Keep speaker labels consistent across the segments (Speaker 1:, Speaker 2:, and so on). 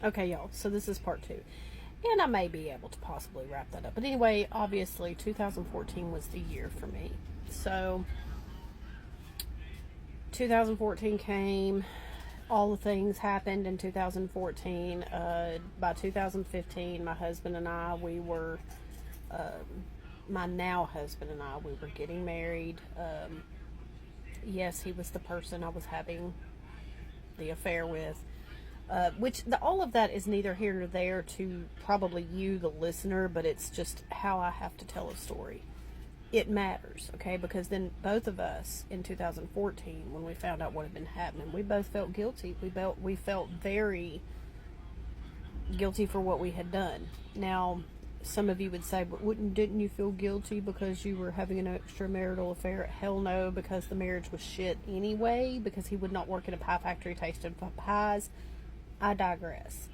Speaker 1: Okay, y'all, so this is part two. And I may be able to possibly wrap that up. But anyway, obviously, 2014 was the year for me. So, 2014 came, all the things happened in 2014. By 2015, my husband and I, we were, my now husband and I, we were getting married. Yes, he was the person I was having the affair with. All of that is neither here nor there to probably you, the listener, but it's just how I have to tell a story. It matters, okay? Because then both of us in 2014, when we found out what had been happening, we both felt guilty. We felt very guilty for what we had done. Now, some of you would say, but didn't you feel guilty because you were having an extramarital affair? Hell no, because the marriage was shit anyway, because he would not work in a pie factory tasting pies. I digress.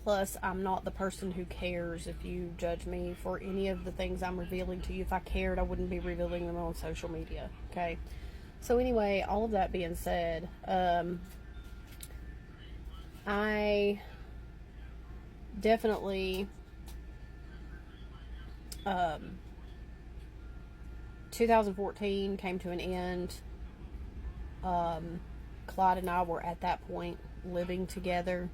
Speaker 1: Plus, I'm not the person who cares if you judge me for any of the things I'm revealing to you. If I cared, I wouldn't be revealing them on social media. Okay? So anyway, all of that being said, I definitely 2014 came to an end. Clyde and I were at that point living together.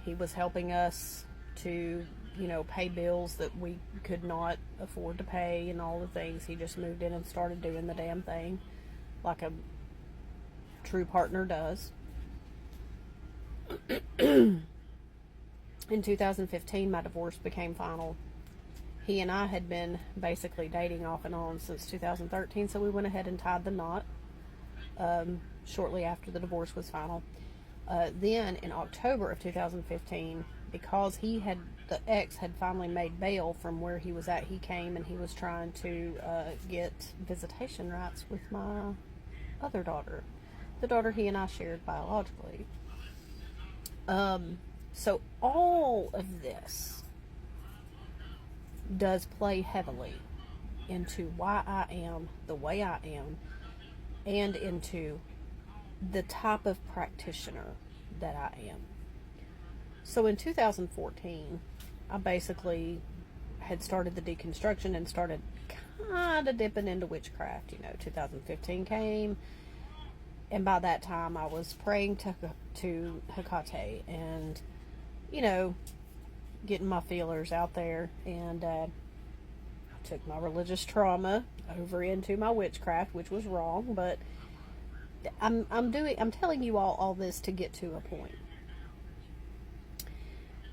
Speaker 1: He was helping us to, pay bills that we could not afford to pay and all the things. He just moved in and started doing the damn thing like a true partner does. In 2015, my divorce became final. He and I had been basically dating off and on since 2013, so we went ahead and tied the knot shortly after the divorce was final. Then in October of 2015, because the ex had finally made bail from where he was at, he came and he was trying to get visitation rights with my other daughter, the daughter he and I shared biologically. So all of this does play heavily into why I am the way I am, and into the type of practitioner that I am. So in 2014, I basically had started the deconstruction and started kind of dipping into witchcraft. 2015 came, and by that time I was praying to Hecate and, getting my feelers out there, and I took my religious trauma over into my witchcraft, which was wrong, but I'm telling you all this to get to a point.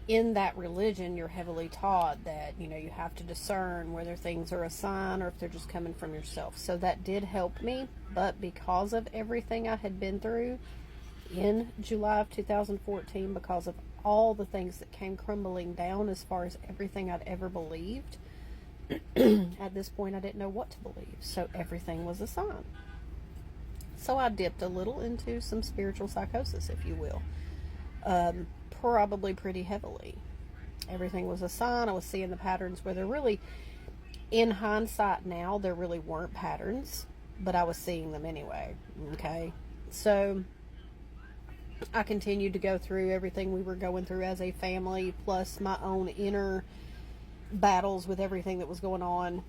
Speaker 1: In that religion, you're heavily taught that, you have to discern whether things are a sign or if they're just coming from yourself. So that did help me, but because of everything I had been through in July of 2014, because of all the things that came crumbling down as far as everything I'd ever believed, at this point I didn't know what to believe. So everything was a sign. So I dipped a little into some spiritual psychosis, if you will. Probably pretty heavily. Everything was a sign. I was seeing the patterns where there really, in hindsight now, there really weren't patterns, but I was seeing them anyway. Okay? So I continued to go through everything we were going through as a family, plus my own inner battles with everything that was going on,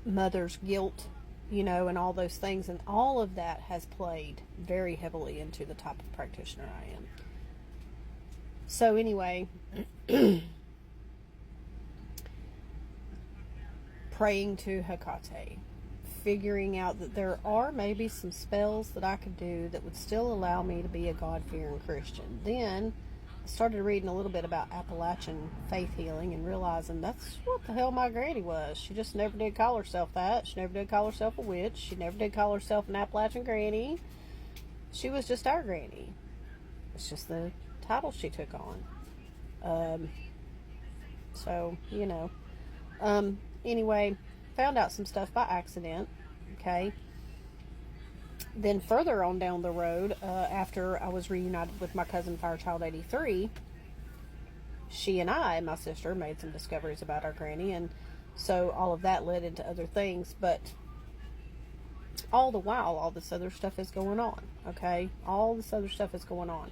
Speaker 1: mother's guilt, and all those things, and all of that has played very heavily into the type of practitioner I am. So anyway, praying to Hecate, figuring out that there are maybe some spells that I could do that would still allow me to be a God-fearing Christian. Then I started reading a little bit about Appalachian faith healing and realizing that's what the hell my granny was. She just never did call herself that. She never did call herself a witch. She never did call herself an Appalachian granny. She was just our granny. It's just the title she took on. Anyway, found out some stuff by accident. Okay. Then further on down the road, after I was reunited with my cousin Firechild 83, she and I and my sister made some discoveries about our granny, and so all of that led into other things. But all the while, all this other stuff is going on. Okay, all this other stuff is going on.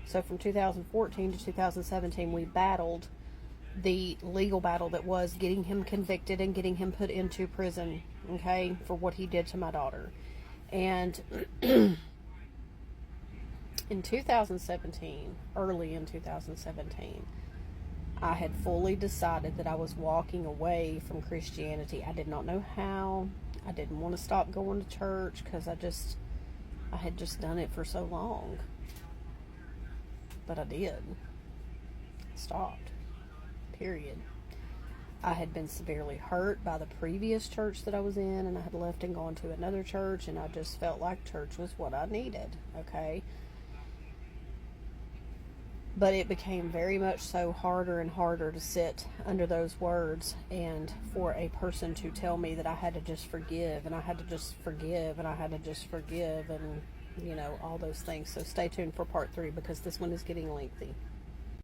Speaker 1: So from 2014 to 2017, we battled the legal battle that was getting him convicted and getting him put into prison, okay, for what he did to my daughter. And in 2017, early in 2017, I had fully decided that I was walking away from Christianity. I did not know how. I didn't want to stop going to church because I had just done it for so long. But I did. Stopped. Period. I had been severely hurt by the previous church that I was in, and I had left and gone to another church, and I just felt like church was what I needed, okay? But it became very much so harder and harder to sit under those words and for a person to tell me that I had to just forgive, and I had to just forgive, and I had to just forgive, and, all those things. So stay tuned for part 3 because this one is getting lengthy.